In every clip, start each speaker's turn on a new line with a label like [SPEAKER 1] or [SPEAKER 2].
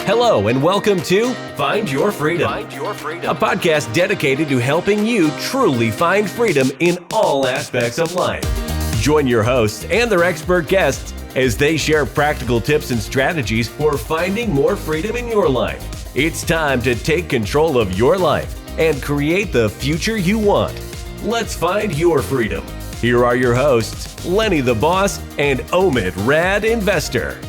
[SPEAKER 1] Hello and welcome to Find Your Freedom, a podcast dedicated to helping you truly find freedom in all aspects of life. Join your hosts and their expert guests as they share practical tips and strategies for finding more freedom in your life. It's time to take control of your life and create the future you want. Let's find your freedom. Here are your hosts, Lenny the Boss and Omid Rad Investor.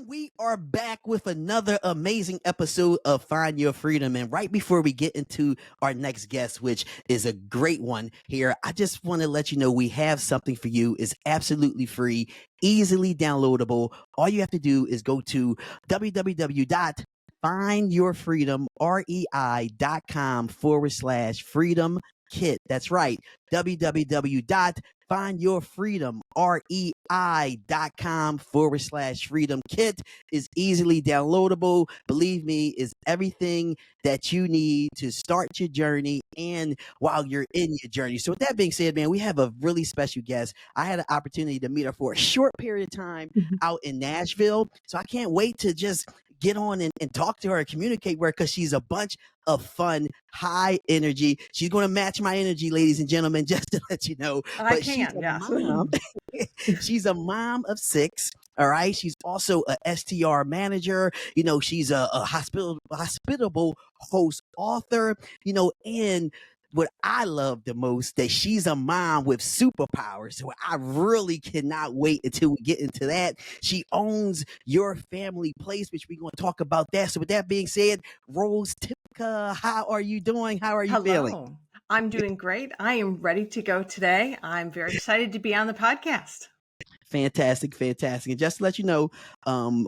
[SPEAKER 2] We are back with another amazing episode of Find Your Freedom. And right before we get into our next guest, which is a great one here, I just want to let you know we have something for you. It's absolutely free, easily downloadable. All you have to do is go to www.findyourfreedom.com/freedom kit. That's right. www.findyourfreedom.com/freedom kit is easily downloadable. Believe me, is everything that you need to start your journey and while you're in your journey. So with that being said, man, we have a really special guest. I had an opportunity to meet her for a short period of time out in Nashville. So I can't wait to just get on and talk to her and communicate with her because she's a bunch of fun, high energy. She's going to match my energy, ladies and gentlemen, just to let you know.
[SPEAKER 3] I can, yes.
[SPEAKER 2] She's a mom of 6. All right. She's also a STR manager. You know, she's a hospitable host author, you know, and what I love the most, that she's a mom with superpowers. So I really cannot wait until we get into that. She owns Your Family Place, which we're going to talk about that. So with that being said, Rose Tipka, how are you doing? How are you feeling?
[SPEAKER 3] I'm doing great. I am ready to go today. I'm very excited to be on the podcast.
[SPEAKER 2] Fantastic. And just to let you know,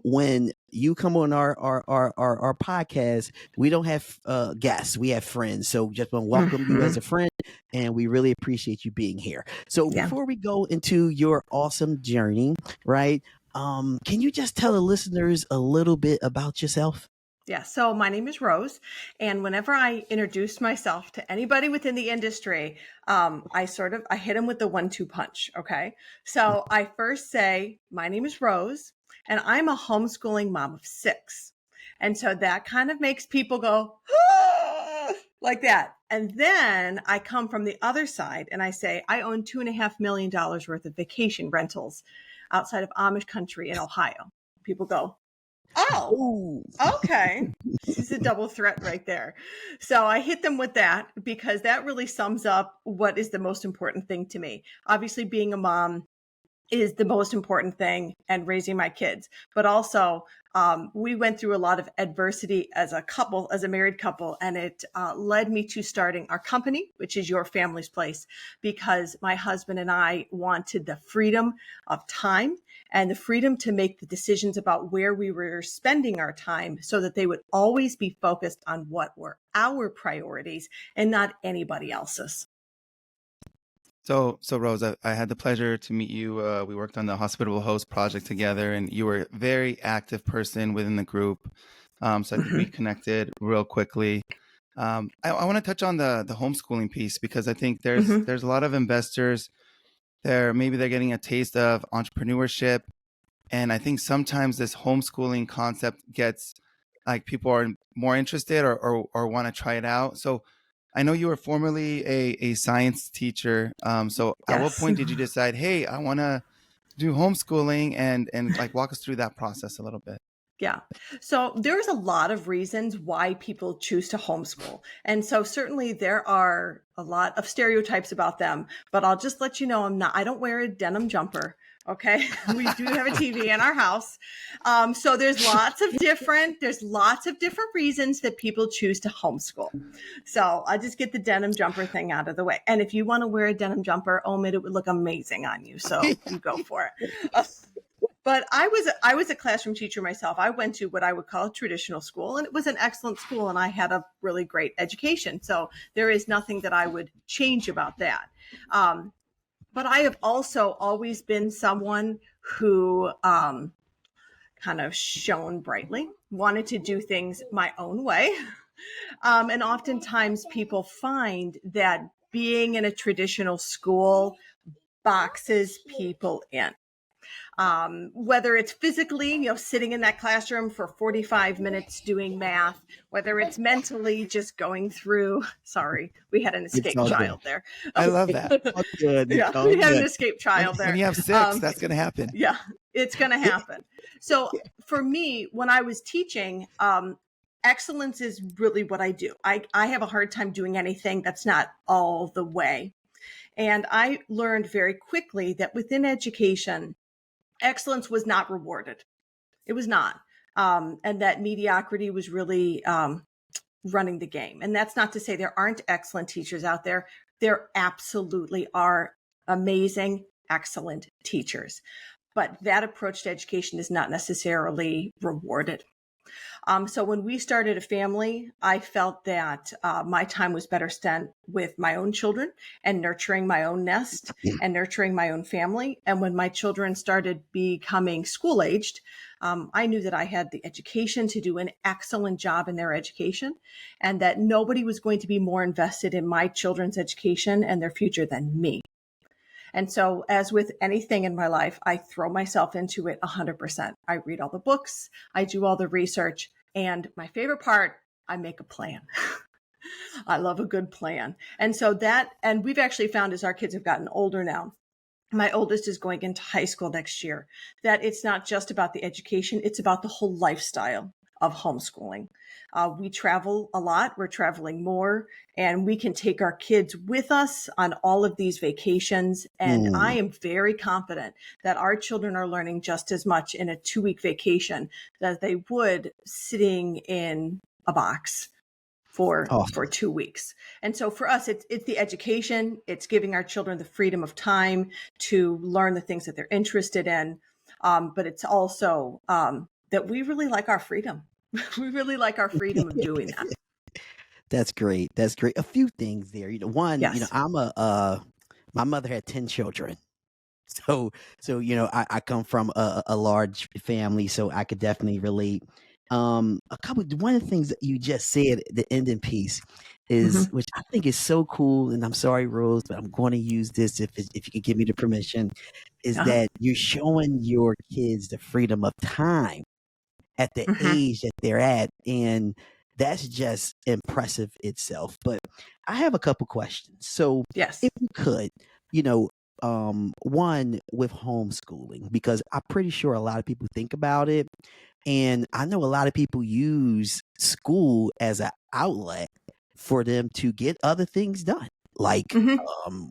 [SPEAKER 2] when you come on our podcast, we don't have guests, we have friends. So just want to welcome you as a friend, and we really appreciate you being here. So before we go into your awesome journey, right? Can you just tell the listeners a little bit about yourself?
[SPEAKER 3] Yeah, so my name is Rose, and whenever I introduce myself to anybody within the industry, I hit them with the 1-2 punch, okay? So I first say, my name is Rose, and I'm a homeschooling mom of 6. And so that kind of makes people go, ah! Like that. And then I come from the other side, and I say, I own $2.5 million worth of vacation rentals outside of Amish country in Ohio. People go, oh, okay. This is a double threat right there. So I hit them with that because that really sums up what is the most important thing to me. Obviously, being a mom is the most important thing, and raising my kids. But also, we went through a lot of adversity as a couple, as a married couple, and it led me to starting our company, which is Your Family's Place, because my husband and I wanted the freedom of time and the freedom to make the decisions about where we were spending our time so that they would always be focused on what were our priorities and not anybody else's.
[SPEAKER 4] So Rose, I had the pleasure to meet you. We worked on the hospitable host project together, and you were a very active person within the group. So I think we connected real quickly. I want to touch on the homeschooling piece because I think there's a lot of investors there. Maybe they're getting a taste of entrepreneurship, and I think sometimes this homeschooling concept gets like people are more interested or want to try it out. So I know you were formerly a science teacher. So at what point did you decide, hey, I want to do homeschooling, and like walk us through that process a little bit?
[SPEAKER 3] Yeah. So there's a lot of reasons why people choose to homeschool. And so certainly there are a lot of stereotypes about them, but I'll just let you know I don't wear a denim jumper. Okay. We do have a TV in our house. So there's lots of different reasons that people choose to homeschool. So I'll just get the denim jumper thing out of the way. And if you want to wear a denim jumper, Omid, it would look amazing on you. So you go for it. But I was a classroom teacher myself. I went to what I would call a traditional school, and it was an excellent school, and I had a really great education. So there is nothing that I would change about that. But I have also always been someone who kind of shone brightly, wanted to do things my own way. And oftentimes people find that being in a traditional school boxes people in. Whether it's physically, sitting in that classroom for 45 minutes doing math, whether it's mentally just going through, sorry, we had an
[SPEAKER 2] It's
[SPEAKER 3] escaped
[SPEAKER 2] all good.
[SPEAKER 3] child there.
[SPEAKER 4] I love that.
[SPEAKER 2] It's all good. It's
[SPEAKER 3] Yeah,
[SPEAKER 2] all
[SPEAKER 3] we had an
[SPEAKER 2] good.
[SPEAKER 3] escaped
[SPEAKER 4] When,
[SPEAKER 3] child
[SPEAKER 4] when
[SPEAKER 3] there.
[SPEAKER 4] you have six, that's going to happen.
[SPEAKER 3] Yeah, it's going to happen. So for me, when I was teaching, excellence is really what I do. I have a hard time doing anything that's not all the way. And I learned very quickly that within education, excellence was not rewarded. It was not. And that mediocrity was really running the game. And that's not to say there aren't excellent teachers out there. There absolutely are amazing, excellent teachers. But that approach to education is not necessarily rewarded. So when we started a family, I felt that my time was better spent with my own children and nurturing my own nest and nurturing my own family. And when my children started becoming school aged, I knew that I had the education to do an excellent job in their education and that nobody was going to be more invested in my children's education and their future than me. And so, as with anything in my life, I throw myself into it 100%. I read all the books, I do all the research, and my favorite part, I make a plan. I love a good plan. And so and we've actually found as our kids have gotten older now, my oldest is going into high school next year, that it's not just about the education, it's about the whole lifestyle of homeschooling. We travel a lot, we're traveling more, and we can take our kids with us on all of these vacations. And I am very confident that our children are learning just as much in a 2-week vacation that they would sitting in a box for 2 weeks. And so for us, it's the education, it's giving our children the freedom of time to learn the things that they're interested in. But it's also that we really like our freedom. We really like our freedom of doing that.
[SPEAKER 2] That's great. That's great. A few things there. One,
[SPEAKER 3] Yes.
[SPEAKER 2] I'm my mother had 10 children. So, I come from a large family, so I could definitely relate. One of the things that you just said, the ending piece is, which I think is so cool. And I'm sorry, Rose, but I'm going to use this if you could give me the permission, is that you're showing your kids the freedom of time at the age that they're at. And that's just impressive itself. But I have a couple questions. So
[SPEAKER 3] Yes.
[SPEAKER 2] if you could, one with homeschooling, because I'm pretty sure a lot of people think about it. And I know a lot of people use school as an outlet for them to get other things done, like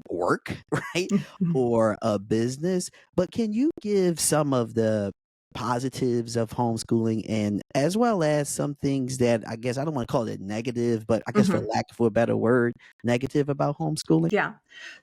[SPEAKER 2] work, right? Or a business. But can you give some of the positives of homeschooling, and as well as some things that I guess I don't want to call it negative, but I guess for lack of a better word, negative about homeschooling?
[SPEAKER 3] Yeah.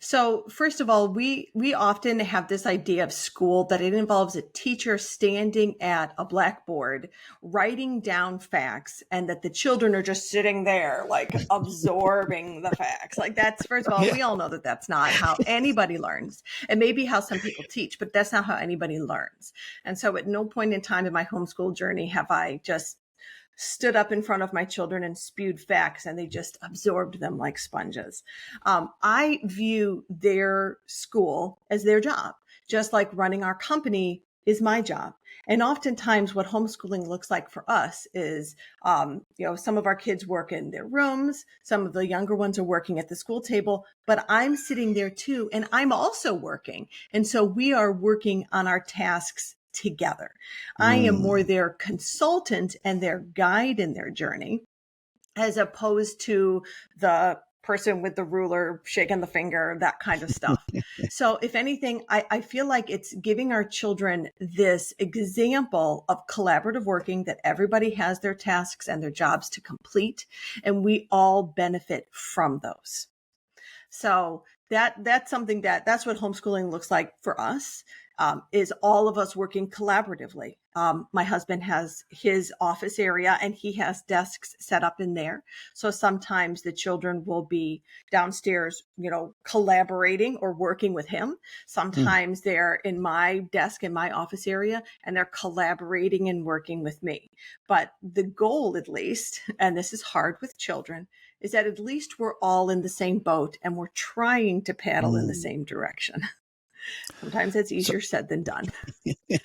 [SPEAKER 3] So first of all, we often have this idea of school that it involves a teacher standing at a blackboard, writing down facts, and that the children are just sitting there like absorbing the facts. Like that's, first of all, we all know that that's not how anybody learns. It may be how some people teach, but that's not how anybody learns. And so at no point in time in my homeschool journey have I just stood up in front of my children and spewed facts and they just absorbed them like sponges. I view their school as their job, just like running our company is my job. And oftentimes what homeschooling looks like for us is, some of our kids work in their rooms. Some of the younger ones are working at the school table, but I'm sitting there too. And I'm also working. And so we are working on our tasks together. I am more their consultant and their guide in their journey, as opposed to the person with the ruler shaking the finger, that kind of stuff. So if anything, I feel like it's giving our children this example of collaborative working, that everybody has their tasks and their jobs to complete, and we all benefit from those. So that's something that's what homeschooling looks like for us. Is all of us working collaboratively. My husband has his office area and he has desks set up in there. So sometimes the children will be downstairs, collaborating or working with him. Sometimes they're in my desk in my office area and they're collaborating and working with me. But the goal, at least, and this is hard with children, is that at least we're all in the same boat and we're trying to paddle in the same direction. Sometimes it's
[SPEAKER 2] So,
[SPEAKER 3] easier said than done.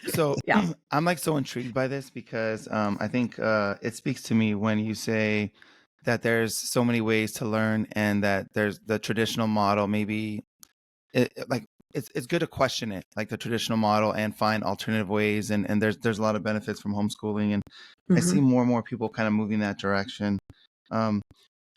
[SPEAKER 4] So
[SPEAKER 3] Yeah.
[SPEAKER 4] I'm like so intrigued by this because I think it speaks to me when you say that there's so many ways to learn and that there's the traditional model. Maybe like it's good to question it, like the traditional model, and find alternative ways. And there's a lot of benefits from homeschooling, and I see
[SPEAKER 3] Mm-hmm.
[SPEAKER 4] more and more people kind of moving that direction. Um,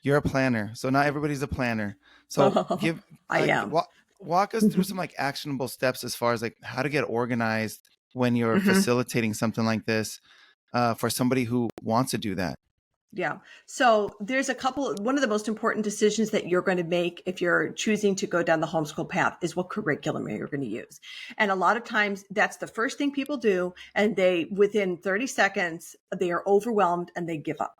[SPEAKER 4] you're a planner, so not everybody's a planner. So give
[SPEAKER 3] I am.
[SPEAKER 4] walk us through some like actionable steps as far as like how to get organized when you're
[SPEAKER 3] Mm-hmm.
[SPEAKER 4] facilitating something like this for somebody who wants to do that.
[SPEAKER 3] Yeah. So there's one of the most important decisions that you're going to make if you're choosing to go down the homeschool path is what curriculum you're going to use. And a lot of times that's the first thing people do. And within 30 seconds, they are overwhelmed and they give up.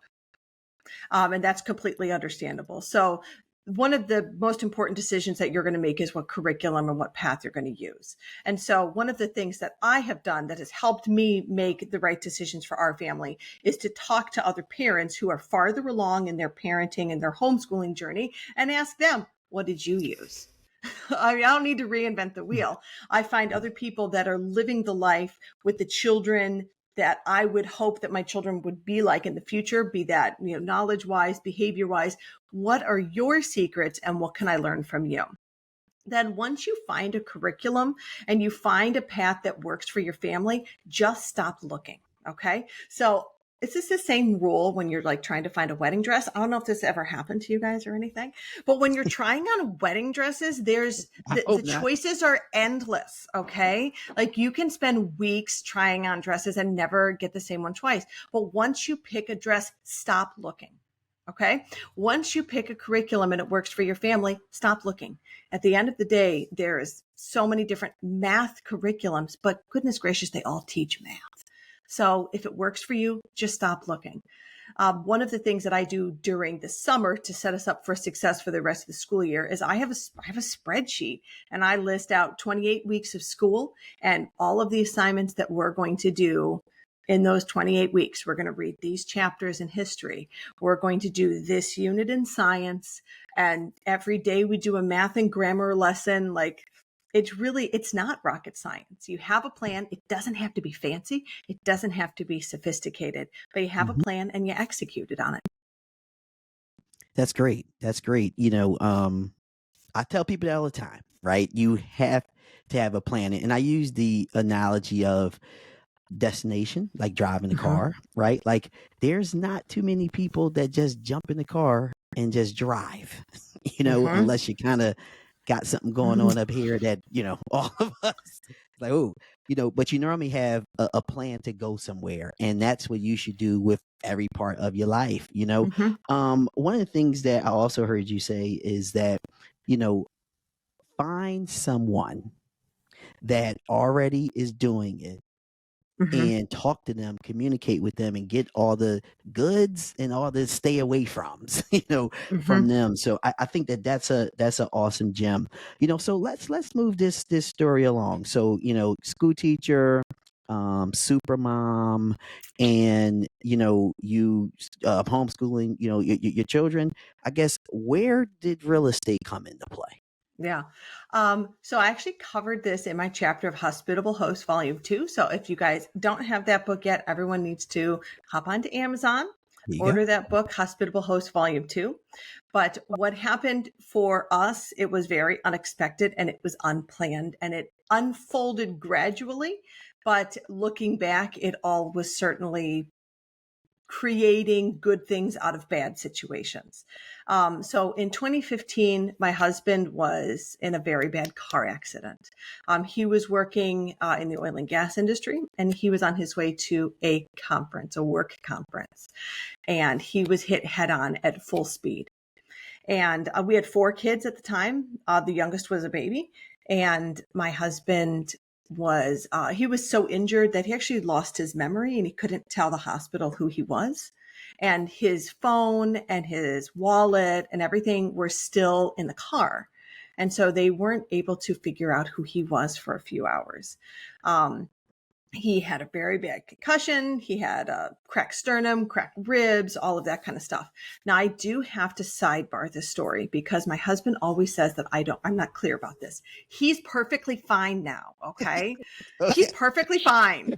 [SPEAKER 3] And that's completely understandable. So one of the most important decisions that you're going to make is what curriculum and what path you're going to use. And so one of the things that I have done that has helped me make the right decisions for our family is to talk to other parents who are farther along in their parenting and their homeschooling journey and ask them, what did you use? I mean, I don't need to reinvent the wheel. I find other people that are living the life with the children that I would hope that my children would be like in the future, be that, knowledge wise, behavior wise. What are your secrets and what can I learn from you? Then once you find a curriculum and you find a path that works for your family, just stop looking. Okay. So is this the same rule when you're like trying to find a wedding dress? I don't know if this ever happened to you guys or anything, but when you're trying on wedding dresses,
[SPEAKER 2] I
[SPEAKER 3] the
[SPEAKER 2] hope not.
[SPEAKER 3] choices are endless. Okay. Like you can spend weeks trying on dresses and never get the same one twice. But once you pick a dress, stop looking. Okay. Once you pick a curriculum and it works for your family, stop looking. At the end of the day, there's so many different math curriculums, but goodness gracious, they all teach math. So if it works for you, just stop looking. One of the things that I do during the summer to set us up for success for the rest of the school year is I have a spreadsheet and I list out 28 weeks of school and all of the assignments that we're going to do in those 28 weeks. We're going to read these chapters in history. We're going to do this unit in science. And every day we do a math and grammar lesson. Like it's not rocket science. You have a plan. It doesn't have to be fancy. It doesn't have to be sophisticated, but you have a
[SPEAKER 2] Mhm.
[SPEAKER 3] plan and you execute it on it.
[SPEAKER 2] That's great. That's great. I tell people that all the time, right? You have to have a plan. And I use the analogy of destination, like driving the
[SPEAKER 3] Mm-hmm.
[SPEAKER 2] car, right? Like there's not too many people that just jump in the car and just drive,
[SPEAKER 3] Mm-hmm.
[SPEAKER 2] unless you kind of got something going on up here that, all of us like, oh, but you normally have a plan to go somewhere. And that's what you should do with every part of your life.
[SPEAKER 3] Mm-hmm.
[SPEAKER 2] One of the things that I also heard you say is that, you know, find someone that already is doing it
[SPEAKER 3] Mm-hmm.
[SPEAKER 2] and talk to them, communicate with them, and get all the goods and all the stay away froms, from
[SPEAKER 3] Mm-hmm.
[SPEAKER 2] them. So I think that that's an awesome gem. So let's move this story along. So school teacher, super mom, and you homeschooling, your children. I guess where did real estate come into play?
[SPEAKER 3] Yeah. So I actually covered this in my chapter of Hospitable Host Volume 2. So if you guys don't have that book yet, everyone needs to hop onto Amazon,
[SPEAKER 2] There you go.
[SPEAKER 3] order that book, Hospitable Host Volume 2. But what happened for us, it was very unexpected and it was unplanned and it unfolded gradually. But looking back, it all was certainly creating good things out of bad situations. So in 2015, my husband was in a very bad car accident. He was working in the oil and gas industry, and he was on his way to a conference, a work conference, and he was hit head on at full speed. And we had 4 kids at the time. The youngest was a baby, and my husband he was so injured that he actually lost his memory and he couldn't tell the hospital who he was. And his phone and his wallet and everything were still in the car. And so they weren't able to figure out who he was for a few hours. Um, He had a very bad concussion. He had a cracked sternum, cracked ribs, all of that kind of stuff. Now, I do have to sidebar this story because my husband always says that I'm not clear about this. He's perfectly fine now. Okay. He's perfectly fine.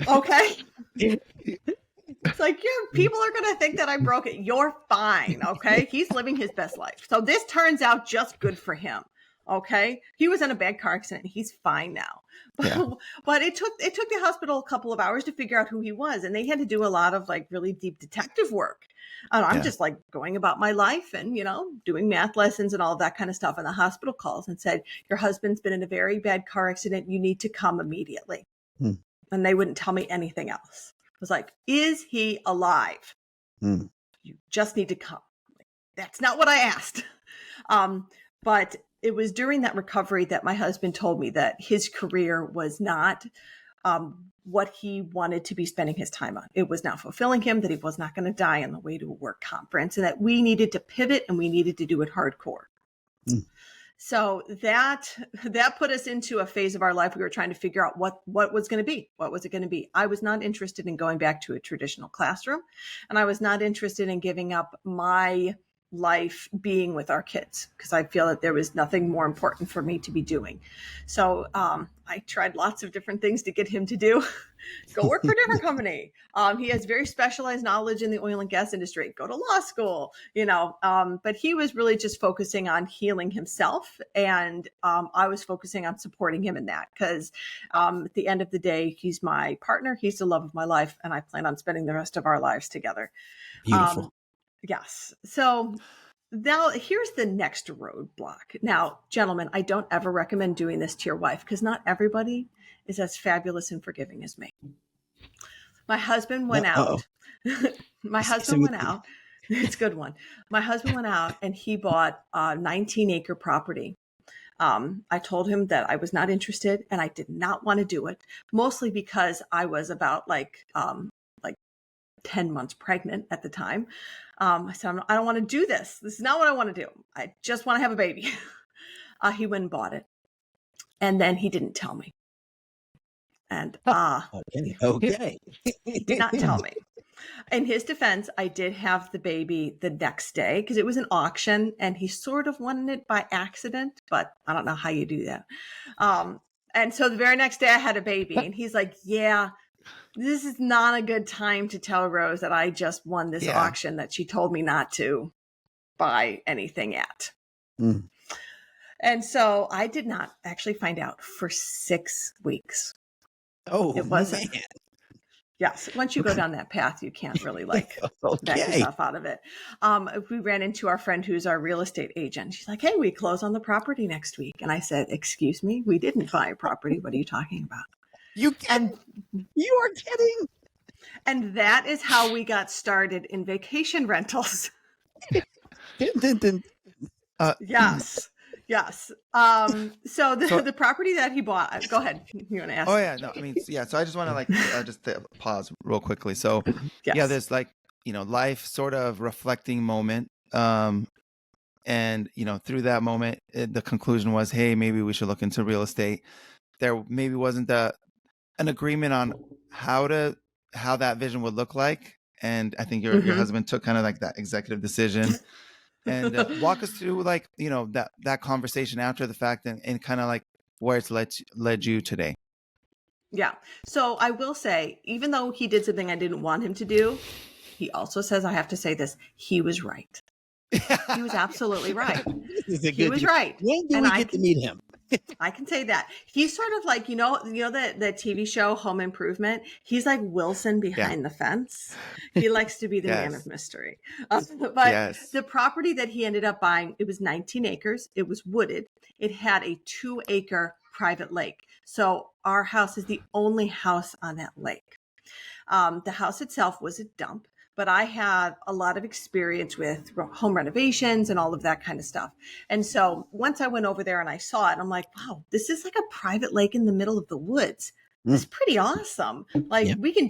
[SPEAKER 3] Okay. It's like, people are going to think that I'm broken. You're fine. Okay. He's living his best life. So this turns out just good for him. Okay. He was in a bad car accident. He's fine now. But it took the hospital a couple of hours to figure out who he was. And they had to do a lot of like really deep detective work. I'm just like going about my life and, doing math lessons and all that kind of stuff. And the hospital calls and said, your husband's been in a very bad car accident. You need to come immediately. And they wouldn't tell me anything else. I was like, is he alive? You just need to come. That's not what I asked. But it was during that recovery that my husband told me that his career was not what he wanted to be spending his time on. It was not fulfilling him, that he was not going to die on the way to a work conference, and that we needed to pivot and we needed to do it hardcore. So that put us into a phase of our life. We were trying to figure out what was going to be. What was it going to be? I was not interested in going back to a traditional classroom, and I was not interested in giving up my life being with our kids because I feel that there was nothing more important for me to be doing. So I tried lots of different things to get him to do. Go work for a different company. He has very specialized knowledge in the oil and gas industry. Go to law school, but he was really just focusing on healing himself. And I was focusing on supporting him in that because at the end of the day, he's my partner. He's the love of my life. And I plan on spending the rest of our lives together.
[SPEAKER 2] Beautiful.
[SPEAKER 3] Yes. So now here's the next roadblock. Now, gentlemen, I don't ever recommend doing this to your wife because not everybody is as fabulous and forgiving as me. My husband went out. My husband went out. It's a good one. My husband went out and he bought a 19-acre property. I told him that I was not interested and I did not want to do it, mostly because I was about 10 months pregnant at the time. I said, I don't want to do this. This is not what I want to do. I just want to have a baby. He went and bought it. And then he didn't tell me. And
[SPEAKER 2] okay.
[SPEAKER 3] He did not tell me. In his defense, I did have the baby the next day because it was an auction and he sort of won it by accident, but I don't know how you do that. And so the very next day I had a baby and he's like, yeah, this is not a good time to tell Rose that I just won this auction that she told me not to buy anything at. And so I did not actually find out for 6 weeks.
[SPEAKER 2] Oh,
[SPEAKER 3] it wasn't.
[SPEAKER 2] Man.
[SPEAKER 3] Yes. Once you go down that path, you can't really back yourself out of it. We ran into our friend who's our real estate agent. She's like, hey, we close on the property next week. And I said, excuse me, we didn't buy a property. What are you talking about?
[SPEAKER 2] You are kidding.
[SPEAKER 3] And that is how we got started in vacation rentals. Yes. So the property that he bought, go ahead. You want to ask?
[SPEAKER 4] Oh yeah, no, I mean, yeah. So I just want to just pause real quickly. So there's life sort of reflecting moment. And through that moment, the conclusion was, hey, maybe we should look into real estate. There maybe wasn't an agreement on how that vision would look like. And I think your husband took kind of like that executive decision. And walk us through that conversation after the fact and kind of like where it's led you today.
[SPEAKER 3] Yeah. So I will say, even though he did something I didn't want him to do, he also says, I have to say this, he was right. He was absolutely right. He was right.
[SPEAKER 2] When do we get to meet him?
[SPEAKER 3] I can say that. He's sort of like, the TV show Home Improvement. He's like Wilson behind the fence. He likes to be the man of mystery. But the property that he ended up buying, it was 19 acres. It was wooded. It had a 2-acre private lake. So our house is the only house on that lake. The house itself was a dump. But I had a lot of experience with home renovations and all of that kind of stuff. And so once I went over there and I saw it, I'm like, wow, this is like a private lake in the middle of the woods. It's pretty awesome. We can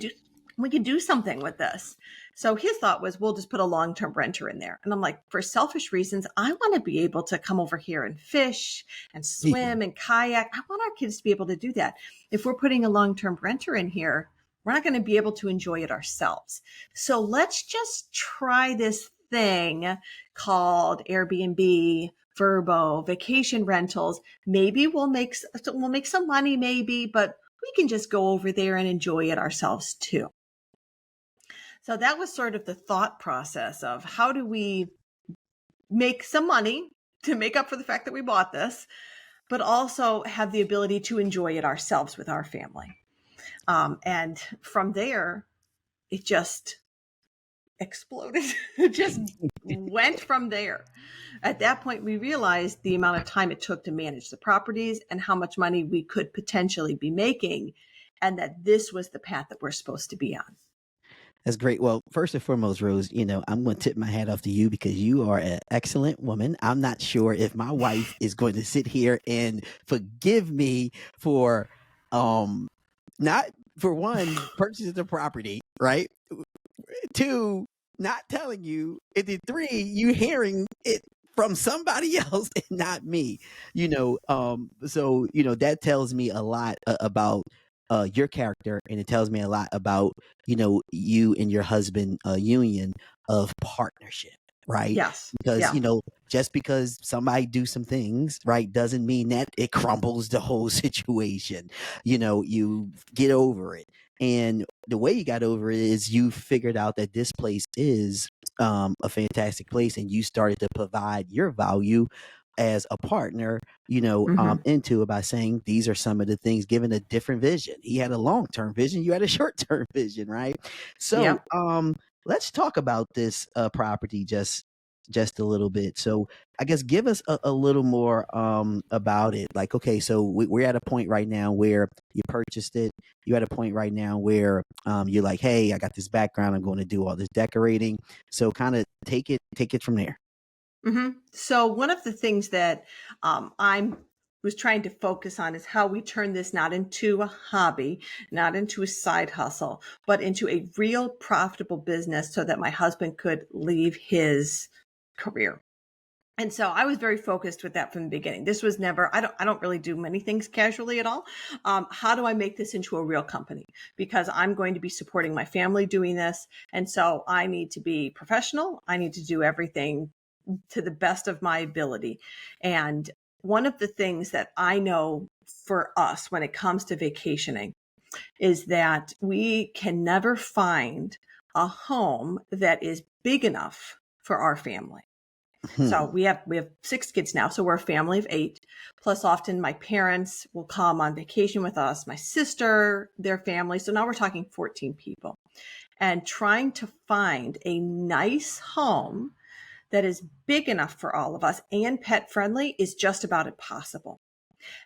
[SPEAKER 3] we could do something with this. So his thought was, we'll just put a long-term renter in there. And I'm like, for selfish reasons, I want to be able to come over here and fish and swim and kayak. I want our kids to be able to do that. If we're putting a long-term renter in here, we're not going to be able to enjoy it ourselves. So let's just try this thing called Airbnb, Vrbo, vacation rentals. Maybe we'll make some money, maybe, but we can just go over there and enjoy it ourselves too. So that was sort of the thought process of how do we make some money to make up for the fact that we bought this, but also have the ability to enjoy it ourselves with our family. And from there, it just exploded. It just went from there. At that point, we realized the amount of time it took to manage the properties and how much money we could potentially be making, and that this was the path that we're supposed to be on.
[SPEAKER 2] That's great. Well, first and foremost, Rose, I'm going to tip my hat off to you because you are an excellent woman. I'm not sure if my wife is going to sit here and forgive me for, not for one, purchasing the property, right? Two, not telling you. And then three, you hearing it from somebody else and not me, so, that tells me a lot about your character, and it tells me a lot about, you and your husband union of partnership, right?
[SPEAKER 3] Yes.
[SPEAKER 2] Because,
[SPEAKER 3] Yeah.
[SPEAKER 2] just because somebody do some things, right, doesn't mean that it crumbles the whole situation. You get over it. And the way you got over it is you figured out that this place is a fantastic place, and you started to provide your value as a partner, into it by saying these are some of the things, given a different vision. He had a long-term vision, you had a short-term vision, right? So,
[SPEAKER 3] Yeah.
[SPEAKER 2] let's talk about this property just a little bit. So I guess give us a little more about it. Like, okay, so we're at a point right now where you purchased it. You're at a point right now where you're like, hey, I got this background, I'm going to do all this decorating. So kind of take it from there.
[SPEAKER 3] Mm-hmm. So one of the things that I was trying to focus on is how we turn this not into a hobby, not into a side hustle, but into a real profitable business so that my husband could leave his career. And so I was very focused with that from the beginning. This was never, I don't really do many things casually at all. How do I make this into a real company? Because I'm going to be supporting my family doing this. And so I need to be professional. I need to do everything to the best of my ability. And one of the things that I know for us when it comes to vacationing is that we can never find a home that is big enough for our family. So we have 6 kids now. So we're a family of 8. Plus often my parents will come on vacation with us, my sister, their family. So now we're talking 14 people. And trying to find a nice home that is big enough for all of us and pet friendly is just about impossible.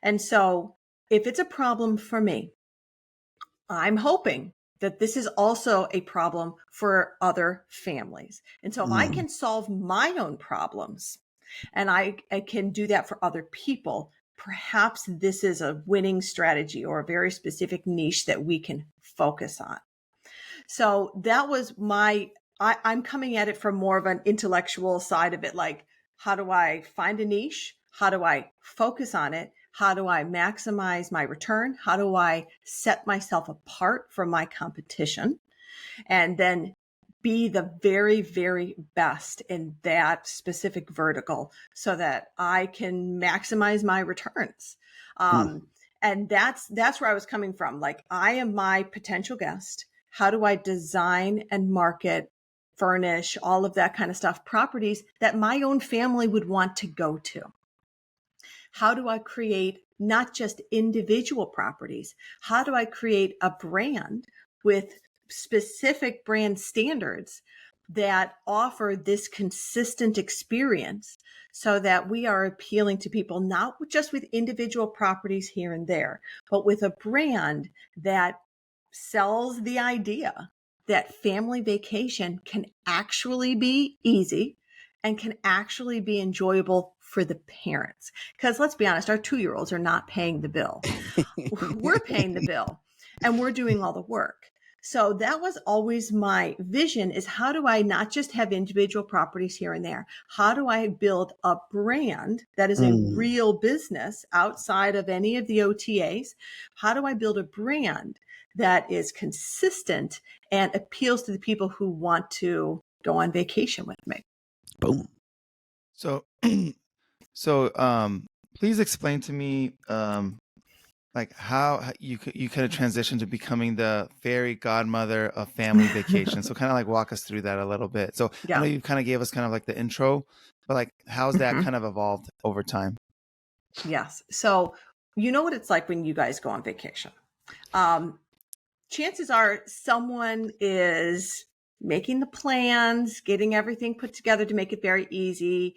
[SPEAKER 3] And so if it's a problem for me, I'm hoping that this is also a problem for other families. And so if I can solve my own problems and I can do that for other people, perhaps this is a winning strategy or a very specific niche that we can focus on. So that was I'm coming at it from more of an intellectual side of it. Like, how do I find a niche? How do I focus on it? How do I maximize my return? How do I set myself apart from my competition? And then be the very, very best in that specific vertical so that I can maximize my returns. And that's where I was coming from. Like, I am my potential guest. How do I design and market, furnish, all of that kind of stuff, properties that my own family would want to go to? How do I create not just individual properties? How do I create a brand with specific brand standards that offer this consistent experience so that we are appealing to people, not just with individual properties here and there, but with a brand that sells the idea that family vacation can actually be easy and can actually be enjoyable for the parents. Because let's be honest, our 2-year-olds are not paying the bill. We're paying the bill and we're doing all the work. So that was always my vision, is how do I not just have individual properties here and there? How do I build a brand that is a real business outside of any of the OTAs? How do I build a brand that is consistent and appeals to the people who want to go on vacation with me?
[SPEAKER 2] Boom.
[SPEAKER 4] So, please explain to me, like how you kind of transitioned to becoming the fairy godmother of family vacation. So kind of like walk us through that a little bit. So I know you kind of gave us kind of like the intro, but like how's that kind of evolved over time?
[SPEAKER 3] Yes. So you know what it's like when you guys go on vacation. Chances are someone is making the plans, getting everything put together to make it very easy.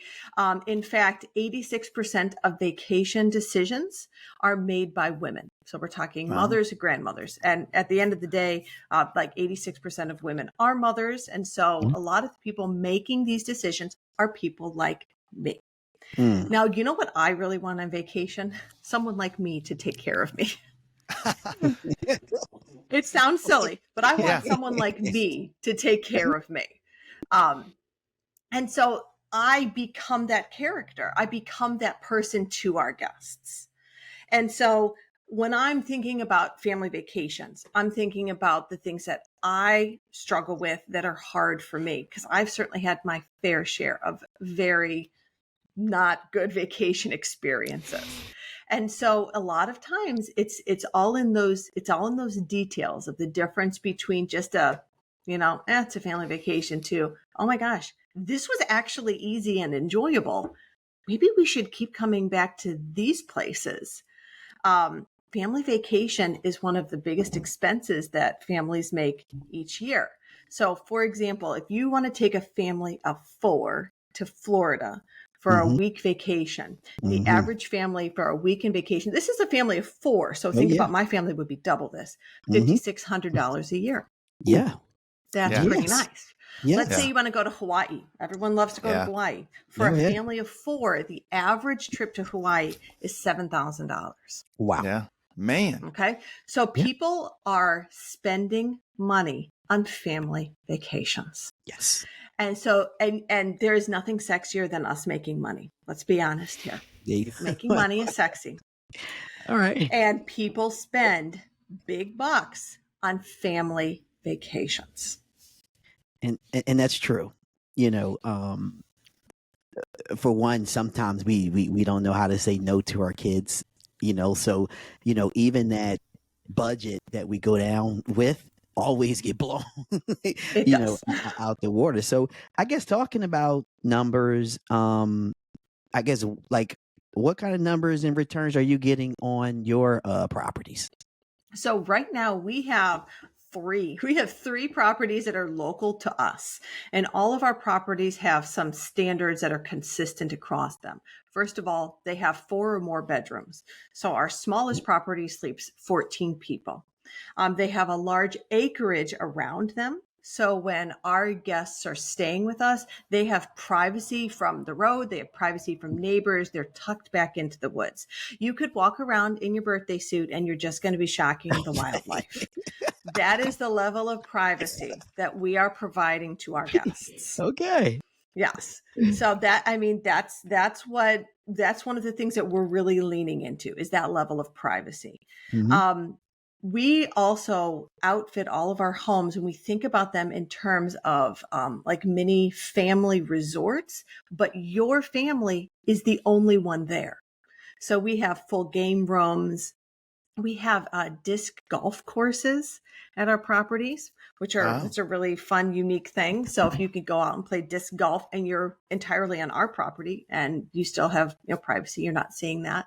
[SPEAKER 3] In fact, 86% of vacation decisions are made by women. So we're talking mothers and grandmothers. And at the end of the day, like 86% of women are mothers. And so a lot of the people making these decisions are people like me. Now, you know what I really want on vacation? Someone like me to take care of me. It sounds silly, but I want someone like me to take care of me. And so I become that character. I become that person to our guests. And so when I'm thinking about family vacations, I'm thinking about the things that I struggle with that are hard for me, because I've certainly had my fair share of very not good vacation experiences. And so a lot of times it's all in those details of the difference between just it's a family vacation to, oh my gosh, this was actually easy and enjoyable. Maybe we should keep coming back to these places. Family vacation is one of the biggest expenses that families make each year. So for example, if you want to take a family of 4 to Florida for a week vacation, the average family for a weekend vacation, this is a family of 4. So think about my family would be double this, $5,600 a year.
[SPEAKER 2] Yeah.
[SPEAKER 3] That's pretty nice.
[SPEAKER 2] Yes.
[SPEAKER 3] Let's say you want to go to Hawaii. Everyone loves to go to Hawaii. For a family of 4, the average trip to Hawaii is $7,000.
[SPEAKER 2] Wow.
[SPEAKER 4] Yeah. Man.
[SPEAKER 3] Okay. So people are spending money on family vacations.
[SPEAKER 2] Yes.
[SPEAKER 3] And so, and there is nothing sexier than us making money. Let's be honest here. Making money is sexy.
[SPEAKER 2] All right.
[SPEAKER 3] And people spend big bucks on family vacations.
[SPEAKER 2] And that's true. For one, sometimes we don't know how to say no to our kids, so, even that budget that we go down with always get blown, out the water. So I guess talking about numbers, I guess like what kind of numbers and returns are you getting on your properties?
[SPEAKER 3] So right now we have 3. We have 3 properties that are local to us, and all of our properties have some standards that are consistent across them. First of all, they have 4 or more bedrooms. So our smallest property sleeps 14 people. They have a large acreage around them. So when our guests are staying with us, they have privacy from the road. They have privacy from neighbors. They're tucked back into the woods. You could walk around in your birthday suit and you're just going to be shocking the wildlife. That is the level of privacy that we are providing to our guests.
[SPEAKER 2] Okay.
[SPEAKER 3] Yes. So that's one of the things that we're really leaning into, is that level of privacy. We also outfit all of our homes, and we think about them in terms of like mini family resorts, but your family is the only one there. So we have full game rooms. We have disc golf courses at our properties, which are it's a really fun, unique thing. So if you could go out and play disc golf and you're entirely on our property and you still have privacy, you're not seeing that.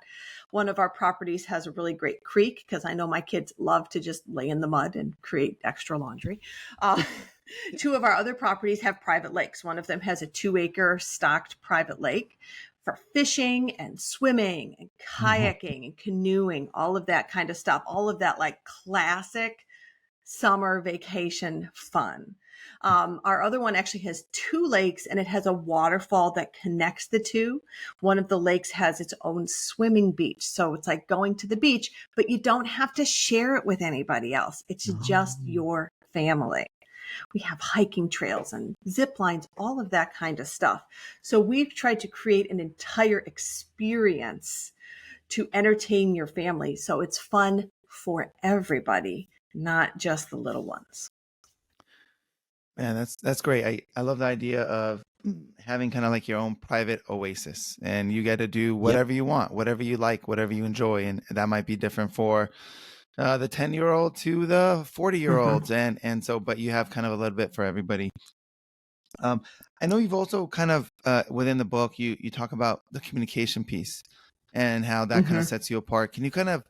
[SPEAKER 3] One of our properties has a really great creek, because I know my kids love to just lay in the mud and create extra laundry. 2 of our other properties have private lakes. One of them has a 2-acre stocked private lake for fishing and swimming and kayaking and canoeing, all of that kind of stuff, all of that like classic summer vacation fun. Our other one actually has 2 lakes, and it has a waterfall that connects the 2. One of the lakes has its own swimming beach. So it's like going to the beach, but you don't have to share it with anybody else. It's just your family. We have hiking trails and zip lines, all of that kind of stuff. So we've tried to create an entire experience to entertain your family. So it's fun for everybody, not just the little ones.
[SPEAKER 4] Man, that's great. I love the idea of having kind of like your own private oasis, and you get to do
[SPEAKER 2] Yep.
[SPEAKER 4] whatever you want, whatever you like, whatever you enjoy, and that might be different for the 10-year-old to the 40-year-olds, and so, but you have kind of a little bit for everybody. I know you've also kind of within the book you talk about the communication piece and how that kind of sets you apart. Can you kind of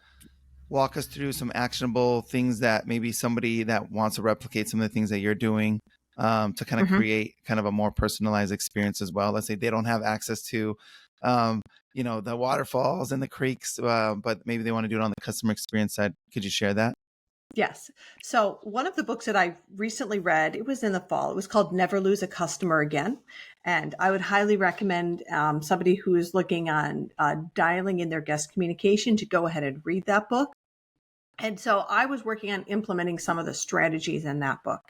[SPEAKER 4] walk us through some actionable things that maybe somebody that wants to replicate some of the things that you're doing to kind of create kind of a more personalized experience as well? Let's say they don't have access to, the waterfalls and the creeks, but maybe they want to do it on the customer experience side. Could you share that?
[SPEAKER 3] Yes. So one of the books that I recently read, it was in the fall, it was called Never Lose a Customer Again. And I would highly recommend somebody who is looking on dialing in their guest communication to go ahead and read that book. And so I was working on implementing some of the strategies in that book.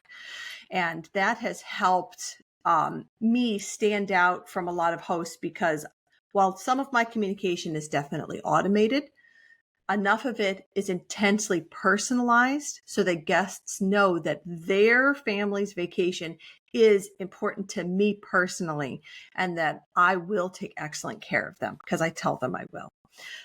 [SPEAKER 3] And that has helped me stand out from a lot of hosts, because while some of my communication is definitely automated, enough of it is intensely personalized so that guests know that their family's vacation is important to me personally, and that I will take excellent care of them because I tell them I will.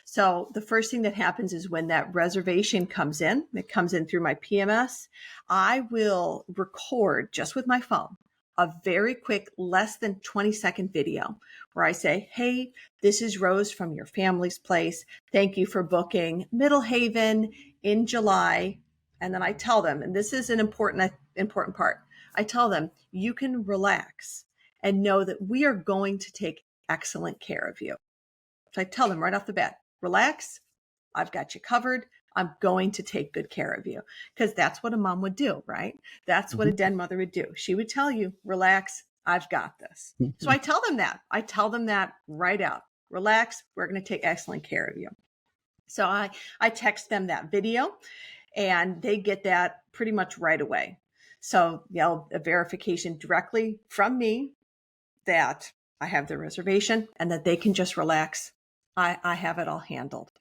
[SPEAKER 3] So the first thing that happens is when that reservation comes in, it comes in through my PMS, I will record just with my phone a very quick, less than 20-second video where I say, hey, this is Rose from your family's place. Thank you for booking Middle Haven in July. And then I tell them, and this is an important part, I tell them, you can relax and know that we are going to take excellent care of you. So I tell them right off the bat, relax, I've got you covered. I'm going to take good care of you, because that's what a mom would do, right? That's what a den mother would do. She would tell you, relax, I've got this. So I tell them that. I tell them that right out. Relax, we're going to take excellent care of you. So I text them that video, and they get that pretty much right away. So, a verification directly from me that I have the reservation and that they can just relax. I have it all handled.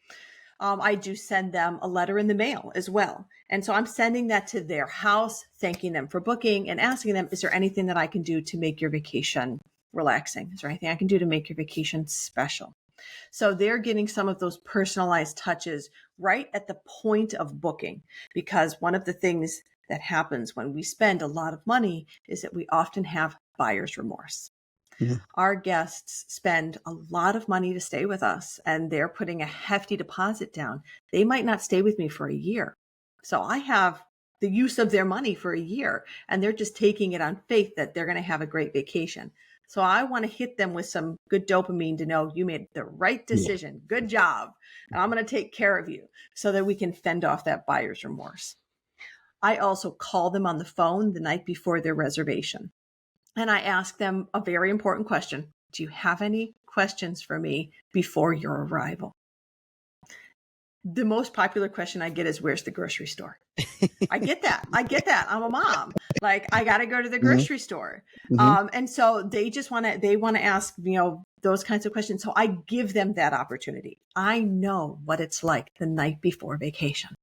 [SPEAKER 3] I do send them a letter in the mail as well. And so I'm sending that to their house, thanking them for booking and asking them, is there anything that I can do to make your vacation relaxing? Is there anything I can do to make your vacation special? So they're getting some of those personalized touches right at the point of booking, because one of the things that happens when we spend a lot of money is that we often have buyer's remorse. Our guests spend a lot of money to stay with us, and they're putting a hefty deposit down. They might not stay with me for a year. So I have the use of their money for a year, and they're just taking it on faith that they're going to have a great vacation. So I want to hit them with some good dopamine to know you made the right decision. Good job. And I'm going to take care of you so that we can fend off that buyer's remorse. I also call them on the phone the night before their reservation. And I ask them a very important question. Do you have any questions for me before your arrival? The most popular question I get is, where's the grocery store? I get that. I'm a mom. Like, I got to go to the grocery store. And so they want to ask, those kinds of questions. So I give them that opportunity. I know what it's like the night before vacation.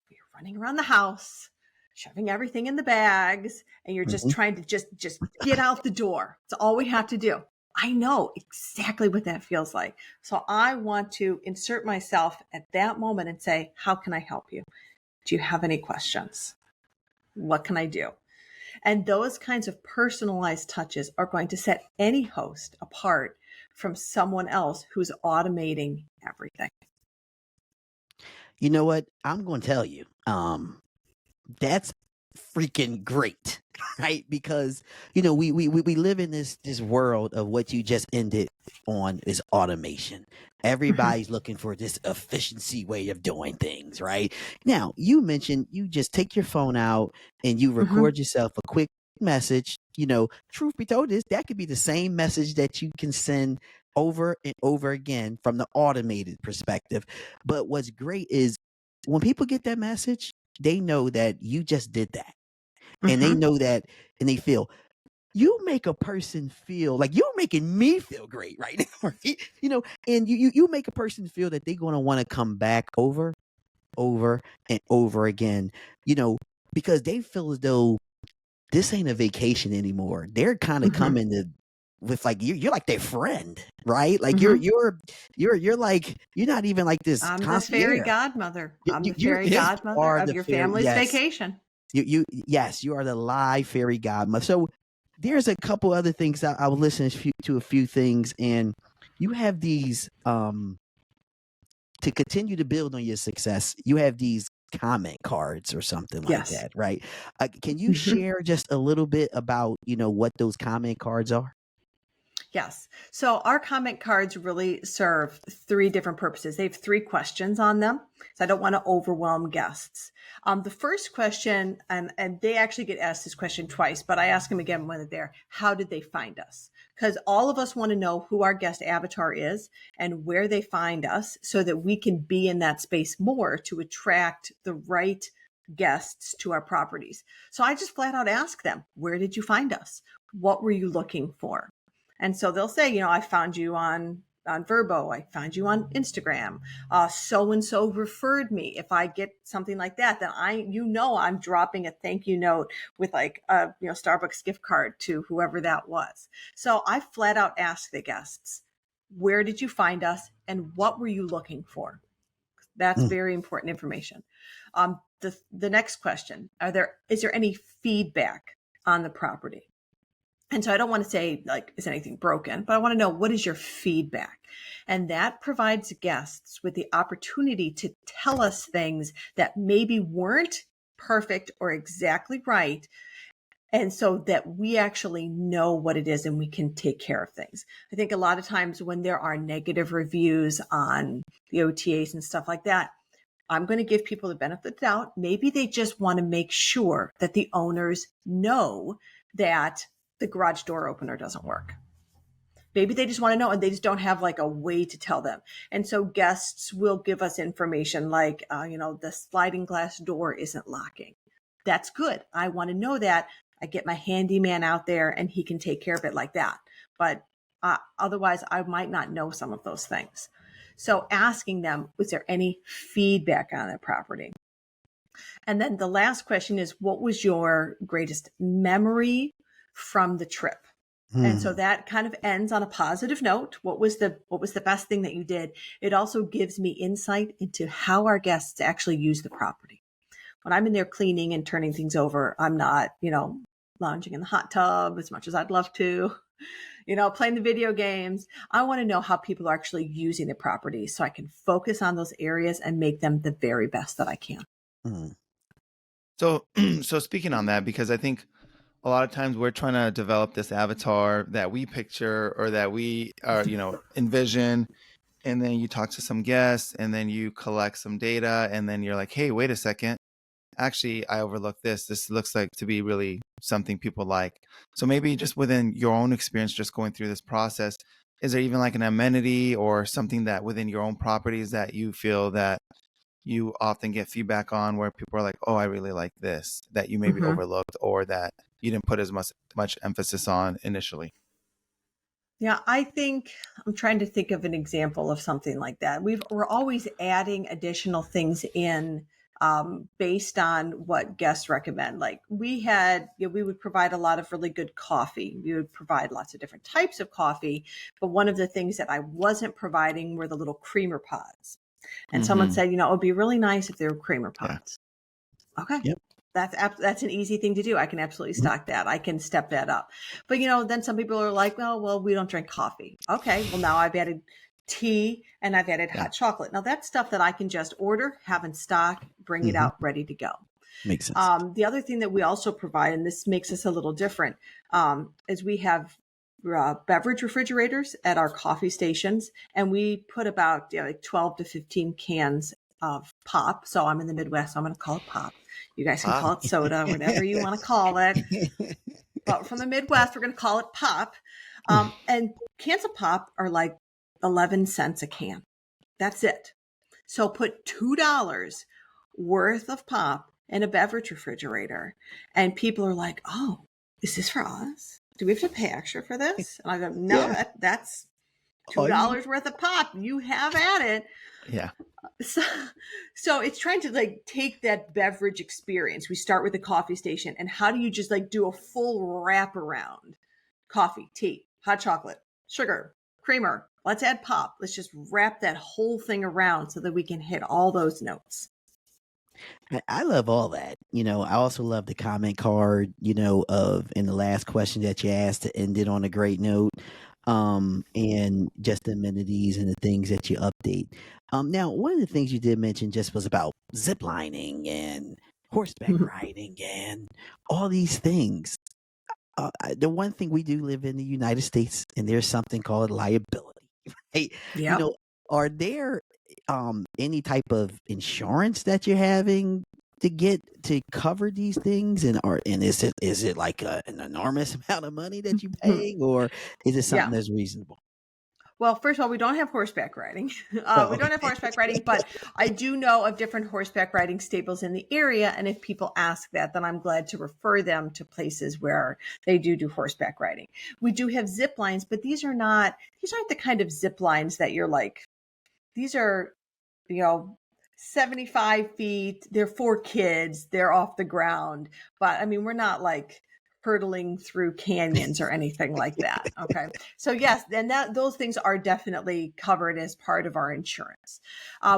[SPEAKER 3] You're running around the house, shoving everything in the bags, and you're just trying to just get out the door. It's all we have to do. I know exactly what that feels like. So I want to insert myself at that moment and say, how can I help you? Do you have any questions? What can I do? And those kinds of personalized touches are going to set any host apart from someone else who's automating everything.
[SPEAKER 2] You know what? I'm going to tell you. That's freaking great, right? Because we live in this world of what you just ended on is automation. Everybody's looking for this efficiency way of doing things, right? Now, you mentioned you just take your phone out and you record yourself a quick message. Truth be told, that could be the same message that you can send over and over again from the automated perspective. But what's great is when people get that message, they know that you just did that. and they
[SPEAKER 3] Mhm.
[SPEAKER 2] know that, and they feel, you make a person feel like you're making me feel great right now, right? And you make a person feel that they're going to want to come back over and over again, you know, because they feel as though this ain't a vacation anymore. They're kind of
[SPEAKER 3] Mhm.
[SPEAKER 2] coming to with like you're like their friend, right? Like
[SPEAKER 3] Mhm.
[SPEAKER 2] you're like you're not even like this
[SPEAKER 3] I'm the fairy
[SPEAKER 2] concierge.
[SPEAKER 3] godmother. I'm the
[SPEAKER 2] You
[SPEAKER 3] fairy
[SPEAKER 2] yes, you
[SPEAKER 3] godmother
[SPEAKER 2] are
[SPEAKER 3] of
[SPEAKER 2] the
[SPEAKER 3] your
[SPEAKER 2] fairy.
[SPEAKER 3] family's
[SPEAKER 2] Yes,
[SPEAKER 3] vacation.
[SPEAKER 2] yes, you are the live fairy godmother. So there's a couple other things I was listening to a few things, and you have these to continue to build on your success. You have these comment cards or something like
[SPEAKER 3] Yes.
[SPEAKER 2] that, right? Can you
[SPEAKER 3] Mhm.
[SPEAKER 2] share just a little bit about what those comment cards are?
[SPEAKER 3] Yes. So our comment cards really serve three different purposes. They have three questions on them. So I don't want to overwhelm guests. The first question, and they actually get asked this question twice, but I ask them again when they're there. How did they find us? Because all of us want to know who our guest avatar is and where they find us so that we can be in that space more to attract the right guests to our properties. So I just flat out ask them, where did you find us? What were you looking for? And so they'll say, I found you on Verbo. I found you on Instagram. So and so referred me. If I get something like that, then I'm dropping a thank you note with like a Starbucks gift card to whoever that was. So I flat out ask the guests, where did you find us, and what were you looking for? That's
[SPEAKER 2] Mm,
[SPEAKER 3] very important information. The next question: is there any feedback on the property? And so I don't want to say like, is anything broken, but I want to know, what is your feedback? And that provides guests with the opportunity to tell us things that maybe weren't perfect or exactly right. And so that we actually know what it is and we can take care of things. I think a lot of times when there are negative reviews on the OTAs and stuff like that, I'm going to give people the benefit of the doubt. Maybe they just want to make sure that the owners know that the garage door opener doesn't work. Maybe they just want to know and they just don't have like a way to tell them. And so guests will give us information like, the sliding glass door isn't locking. That's good. I want to know that. I get my handyman out there and he can take care of it like that. But otherwise, I might not know some of those things. So asking them, was there any feedback on that property? And then the last question is, what was your greatest memory from the trip? And so
[SPEAKER 2] mm,
[SPEAKER 3] that kind of ends on a positive note. What was the best thing that you did? It also gives me insight into how our guests actually use the property. When I'm in there cleaning and turning things over, I'm not, lounging in the hot tub as much as I'd love to, playing the video games. I want to know how people are actually using the property so I can focus on those areas and make them the very best that I can.
[SPEAKER 2] mm,
[SPEAKER 4] So, so speaking on that, because I think a lot of times we're trying to develop this avatar that we picture or that we are, envision. And then you talk to some guests and then you collect some data and then you're like, hey, wait a second. Actually, I overlooked this. This looks like to be really something people like. So maybe just within your own experience, just going through this process, is there even like an amenity or something that within your own properties that you feel that you often get feedback on where people are like, oh, I really like this, that you maybe
[SPEAKER 3] Mm-hmm.
[SPEAKER 4] overlooked or that you didn't put as much emphasis on initially?
[SPEAKER 3] Yeah, I think I'm trying to think of an example of something like that. We're always adding additional things in based on what guests recommend. Like we would provide a lot of really good coffee. We would provide lots of different types of coffee, but one of the things that I wasn't providing were the little creamer pods. And someone
[SPEAKER 4] Mm-hmm.
[SPEAKER 3] said, it would be really nice if there were creamer
[SPEAKER 4] Yeah.
[SPEAKER 3] pods. Okay.
[SPEAKER 2] yep.
[SPEAKER 3] That's an easy thing to do. I can absolutely
[SPEAKER 2] Mm,
[SPEAKER 3] stock that. I can step that up. But then some people are like, well, we don't drink coffee. Okay. Well, now I've added tea and I've added
[SPEAKER 4] Yeah.
[SPEAKER 3] hot chocolate. Now that's stuff that I can just order, have in stock, bring it
[SPEAKER 2] mhm.
[SPEAKER 3] out ready to go.
[SPEAKER 2] Makes sense.
[SPEAKER 3] The other thing that we also provide, and this makes us a little different, is we have beverage refrigerators at our coffee stations, and we put about like 12 to 15 cans of pop. So I'm in the Midwest, so I'm going to call it pop. You guys can call
[SPEAKER 4] Ah.
[SPEAKER 3] it soda, whatever you want to call it. But from the Midwest, we're going to call it pop. And cans of pop are like 11 cents a can. That's it. So put $2 worth of pop and a beverage refrigerator. And people are like, oh, is this for us? Do we have to pay extra for this? And I go, no,
[SPEAKER 2] Yeah.
[SPEAKER 3] that's
[SPEAKER 2] All you
[SPEAKER 3] $2 worth of pop. You have at it.
[SPEAKER 4] Yeah.
[SPEAKER 3] So, so it's trying to like take that beverage experience. We start with the coffee station, and how do you just like do a full wraparound? Coffee, tea, hot chocolate, sugar, creamer. Let's add pop. Let's just wrap that whole thing around so that we can hit all those notes.
[SPEAKER 2] I love all that. I also love the comment card, of in the last question that you asked to end it on a great note. And just the amenities and the things that you update. Now, one of the things you did mention just was about zip lining and horseback riding and all these things. The one thing we do live in the United States, and there's something called liability. Right?
[SPEAKER 3] Yep.
[SPEAKER 2] Are there any type of insurance that you're having to get to cover these things, and is it like an enormous amount of money that you're paying, or is it something
[SPEAKER 3] Yeah.
[SPEAKER 2] that's reasonable?
[SPEAKER 3] Well, first of all, we don't have horseback riding. We
[SPEAKER 2] Okay.
[SPEAKER 3] don't have horseback riding, but I do know of different horseback riding stables in the area. And if people ask that, then I'm glad to refer them to places where they do horseback riding. We do have zip lines, but these aren't the kind of zip lines that you're like, these are, 75 feet. They're for kids. They're off the ground. But I mean, we're not like hurtling through canyons or anything like that. Okay. So yes, and those things are definitely covered as part of our insurance.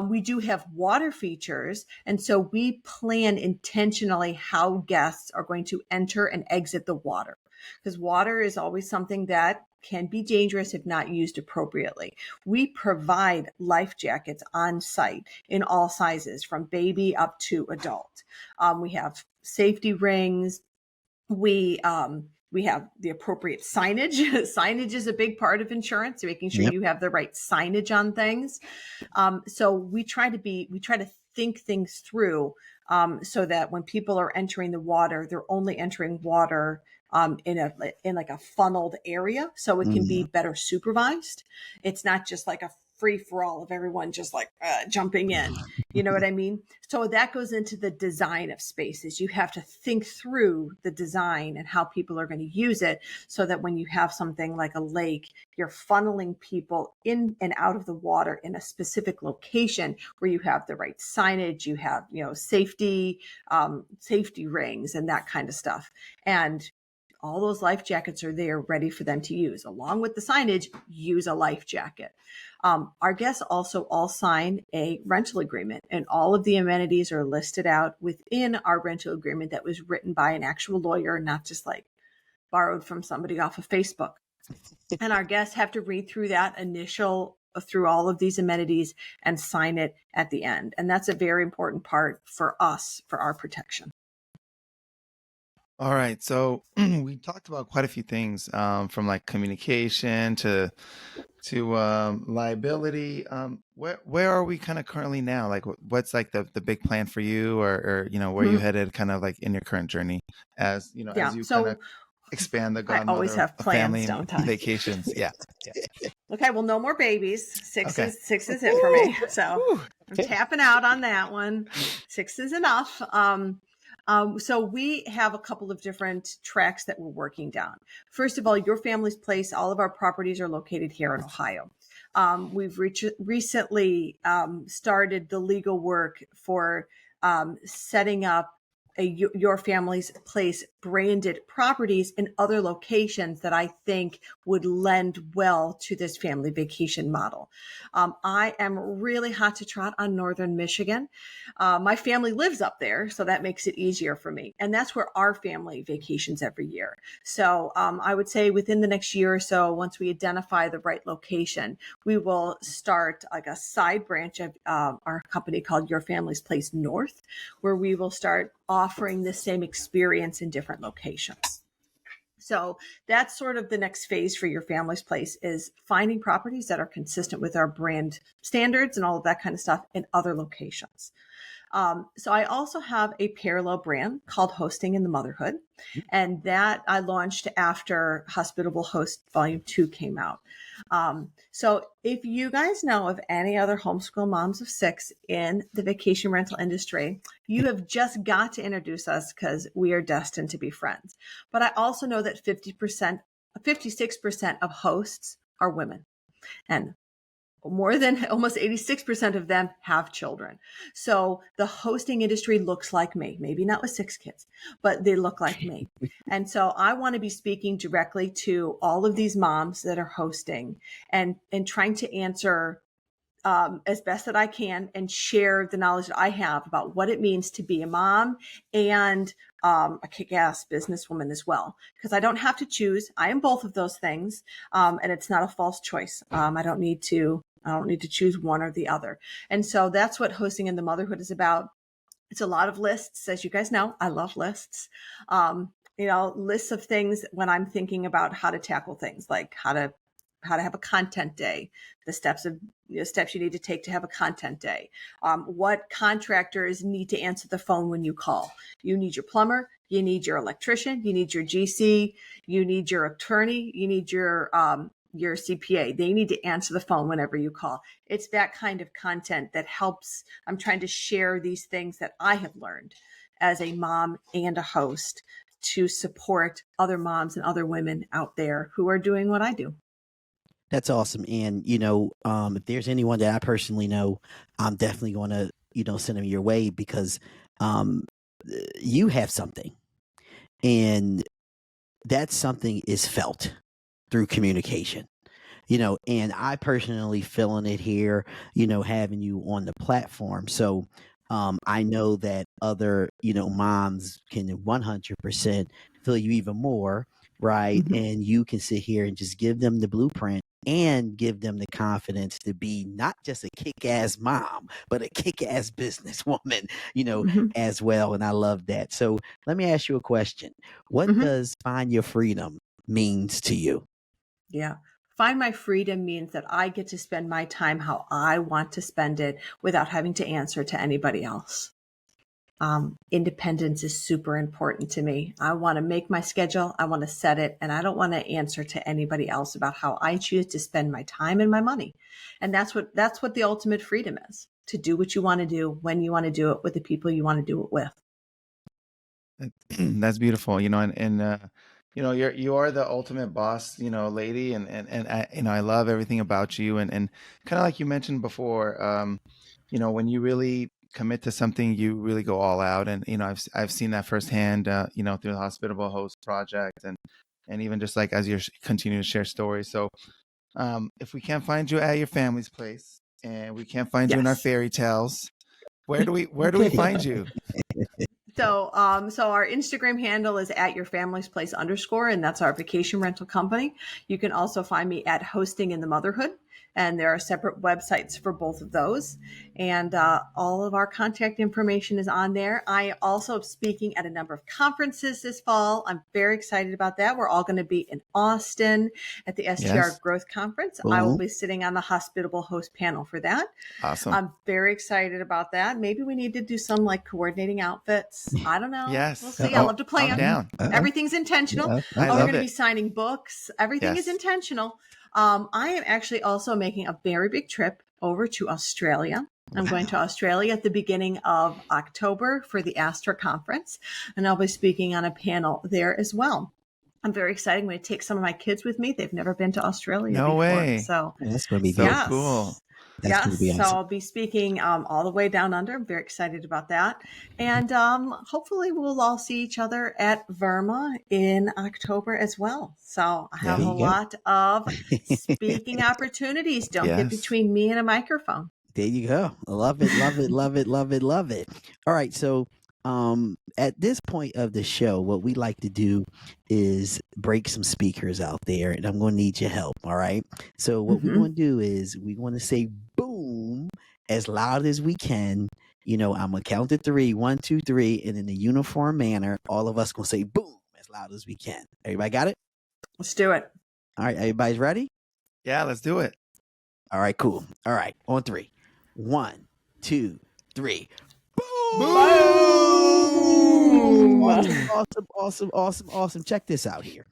[SPEAKER 3] We do have water features. And so we plan intentionally how guests are going to enter and exit the water, because water is always something that can be dangerous if not used appropriately. We provide life jackets on site in all sizes, from baby up to adult. We have safety rings. We have the appropriate signage. Signage is a big part of insurance, making sure
[SPEAKER 2] Yep.
[SPEAKER 3] you have the right signage on things. So we try to think things through, so that when people are entering the water, they're only entering water in like a funneled area, so it can be better supervised. It's not just like a free for all of everyone just like jumping in. You know what I mean? So that goes into the design of spaces. You have to think through the design and how people are going to use it, so that when you have something like a lake, you're funneling people in and out of the water in a specific location where you have the right signage, you have, safety rings and that kind of stuff. And all those life jackets are there ready for them to use. Along with the signage, use a life jacket. Our guests also all sign a rental agreement, and all of the amenities are listed out within our rental agreement that was written by an actual lawyer, not just like borrowed from somebody off of Facebook. And our guests have to read through that through all of these amenities and sign it at the end. And that's a very important part for us, for our protection.
[SPEAKER 4] All right. So we talked about quite a few things, from like communication to liability. Where are we kind of currently now? Like, what's like the big plan for you, or where you headed, kind of like in your current journey, as
[SPEAKER 3] Yeah.
[SPEAKER 4] as you kind
[SPEAKER 3] So
[SPEAKER 4] of expand the
[SPEAKER 3] I always
[SPEAKER 4] godmother
[SPEAKER 3] have
[SPEAKER 4] of family
[SPEAKER 3] plans,
[SPEAKER 4] and
[SPEAKER 3] don't I?
[SPEAKER 4] vacations. Yeah.
[SPEAKER 3] Okay, well, no more babies. Six
[SPEAKER 4] Okay.
[SPEAKER 3] is it for me. So
[SPEAKER 4] Whew.
[SPEAKER 3] I'm tapping out on that one. 6 is enough. So we have a couple of different tracks that we're working down. First of all, Your Family's Place, all of our properties are located here in Ohio. We've recently started the legal work for setting up Your Family's Place branded properties in other locations that I think would lend well to this family vacation model. I am really hot to trot on Northern Michigan. My family lives up there, so that makes it easier for me. And that's where our family vacations every year. So I would say within the next year or so, once we identify the right location, we will start like a side branch of our company called Your Family's Place North, where we will start offering the same experience in different locations. So that's sort of the next phase for Your Family's Place, is finding properties that are consistent with our brand standards and all of that kind of stuff in other locations. So I also have a parallel brand called Hosting in the Motherhood, and that I launched after Hospitable Host Volume 2 came out. So if you guys know of any other homeschool moms of 6 in the vacation rental industry, you have just got to introduce us because we are destined to be friends. But I also know that 56% of hosts are women, and more than almost 86% of them have children. So the hosting industry looks like me, maybe not with 6 kids, but they look like me. And so I want to be speaking directly to all of these moms that are hosting and trying to answer as best that I can and share the knowledge that I have about what it means to be a mom and a kick-ass businesswoman as well. Because I don't have to choose. I am both of those things, and it's not a false choice. I don't need to choose one or the other. And so that's what Hosting in the Motherhood is about. It's a lot of lists, as you guys know. I love lists. Lists of things when I'm thinking about how to tackle things, like how to have a content day, the steps you need to take to have a content day, what contractors need to answer the phone when you call. You need your plumber, you need your electrician, you need your GC, you need your attorney, you need your CPA. They need to answer the phone whenever you call. It's that kind of content that helps. I'm trying to share these things that I have learned as a mom and a host to support other moms and other women out there who are doing what I do.
[SPEAKER 2] That's awesome. And, if there's anyone that I personally know, I'm definitely going to, send them your way because you have something. And that something is felt through communication, and I personally feeling it here, having you on the platform. So I know that other, moms can 100% feel you even more, right?
[SPEAKER 3] Mhm.
[SPEAKER 2] And you can sit here and just give them the blueprint and give them the confidence to be not just a kick-ass mom, but a kick-ass businesswoman,
[SPEAKER 3] Mhm.
[SPEAKER 2] as well. And I love that. So let me ask you a question. What
[SPEAKER 3] Mhm.
[SPEAKER 2] does find your freedom means to you?
[SPEAKER 3] Yeah. Find my freedom means that I get to spend my time how I want to spend it without having to answer to anybody else. Independence is super important to me. I want to make my schedule. I want to set it, and I don't want to answer to anybody else about how I choose to spend my time and my money. And that's what the ultimate freedom is, to do what you want to do, when you want to do it, with the people you want to do it with.
[SPEAKER 4] That's beautiful, you are the ultimate boss, lady, and I love everything about you, and kind of like you mentioned before, when you really commit to something, you really go all out, and I've seen that firsthand, through the Hospitable Host project, and even just like as you continue to share stories. So, if we can't find you at your family's place, and we can't find you in our
[SPEAKER 3] Yes.
[SPEAKER 4] fairy tales, where do we find you?
[SPEAKER 3] So our Instagram handle is at your family's place _, and that's our vacation rental company. You can also find me at Hosting in the Motherhood, and there are separate websites for both of those. And all of our contact information is on there. I also am speaking at a number of conferences this fall. I'm very excited about that. We're all going to be in Austin at the STR
[SPEAKER 4] Yes.
[SPEAKER 3] Growth Conference. I
[SPEAKER 2] Boom.
[SPEAKER 3] will be sitting on the Hospitable Host panel for that.
[SPEAKER 4] Awesome.
[SPEAKER 3] I'm very excited about that. Maybe we need to do some like coordinating outfits. I don't know.
[SPEAKER 4] Yes.
[SPEAKER 3] We'll see. I love to
[SPEAKER 4] I'm
[SPEAKER 3] plan.
[SPEAKER 4] down.
[SPEAKER 3] Everything's intentional.
[SPEAKER 2] Yeah,
[SPEAKER 4] I
[SPEAKER 3] We're
[SPEAKER 4] love
[SPEAKER 3] going to
[SPEAKER 4] it.
[SPEAKER 3] be signing books. Everything is
[SPEAKER 4] Yes.
[SPEAKER 3] intentional. I am actually also making a very big trip over to Australia. I'm going to Australia at the beginning of October for the Astra conference, and I'll be speaking on a panel there as well. I'm very excited. I'm going to take some of my kids with me. They've never been to Australia
[SPEAKER 4] No
[SPEAKER 3] before.
[SPEAKER 4] way.
[SPEAKER 3] So
[SPEAKER 2] That's going to be
[SPEAKER 4] So
[SPEAKER 2] good.
[SPEAKER 4] cool.
[SPEAKER 2] That's going to be
[SPEAKER 3] Yes, so
[SPEAKER 2] awesome.
[SPEAKER 3] I'll be speaking all the way down under. I'm very excited about that. And hopefully we'll all see each other at Verma in October as well. So I have
[SPEAKER 2] There
[SPEAKER 3] a
[SPEAKER 2] you go.
[SPEAKER 3] lot of speaking opportunities. Don't get
[SPEAKER 4] Yes.
[SPEAKER 3] between me and a microphone.
[SPEAKER 2] There you go. Love it, love it, love it, love it, love it. All right. So at this point of the show, what we like to do is break some speakers out there, and I'm going to need your help. All right. So what we're
[SPEAKER 3] Mhm.
[SPEAKER 2] going to do is we want to say boom as loud as we can. I'm going to count to 3, 1, 2, 3, and in a uniform manner, all of us going to say boom as loud as we can. Everybody got it?
[SPEAKER 3] Let's do it.
[SPEAKER 2] All right. Everybody's ready?
[SPEAKER 4] Yeah, let's do it.
[SPEAKER 2] All right, cool. All right, on 3. 1, 2, 3. Boom! Awesome. Check this out here.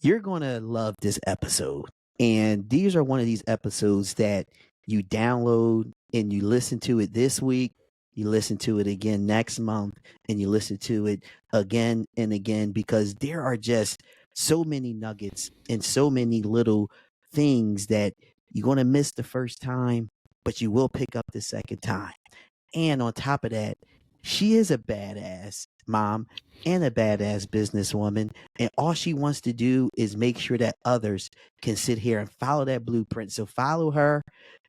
[SPEAKER 2] You're going to love this episode. And these are one of these episodes that you download and you listen to it this week. You listen to it again next month, and you listen to it again and again, because there are just so many nuggets and so many little things that you're going to miss the first time, but you will pick up the second time. And on top of that, she is a badass mom and a badass businesswoman. And all she wants to do is make sure that others can sit here and follow that blueprint. So follow her.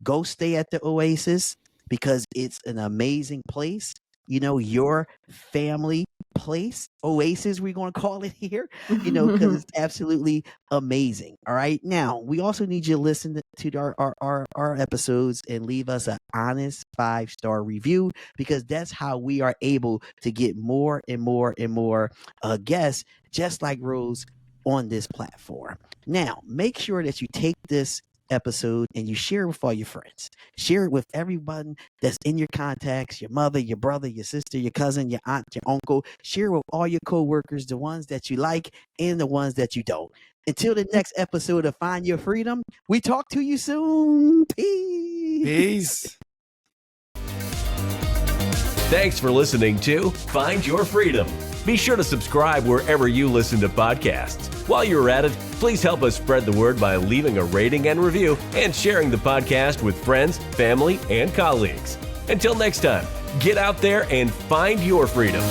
[SPEAKER 2] Go stay at the Oasis, because it's an amazing place. You know, your family place, Oasis, we're going to call it here, you know, because it's absolutely amazing. All right. Now, we also need you to listen to our episodes and leave us an honest 5-star review, because that's how we are able to get more and more and more guests just like Rose on this platform. Now, make sure that you take this episode and you share it with all your friends. Share it with everyone that's in your contacts, your mother, your brother, your sister, your cousin, your aunt, your uncle. Share it with all your coworkers, the ones that you like and the ones that you don't. Until the next episode of Find Your Freedom, we talk to you soon. Peace.
[SPEAKER 1] Thanks for listening to Find Your Freedom. Be sure to subscribe wherever you listen to podcasts. While you're at it, please help us spread the word by leaving a rating and review and sharing the podcast with friends, family, and colleagues. Until next time, get out there and find your freedom.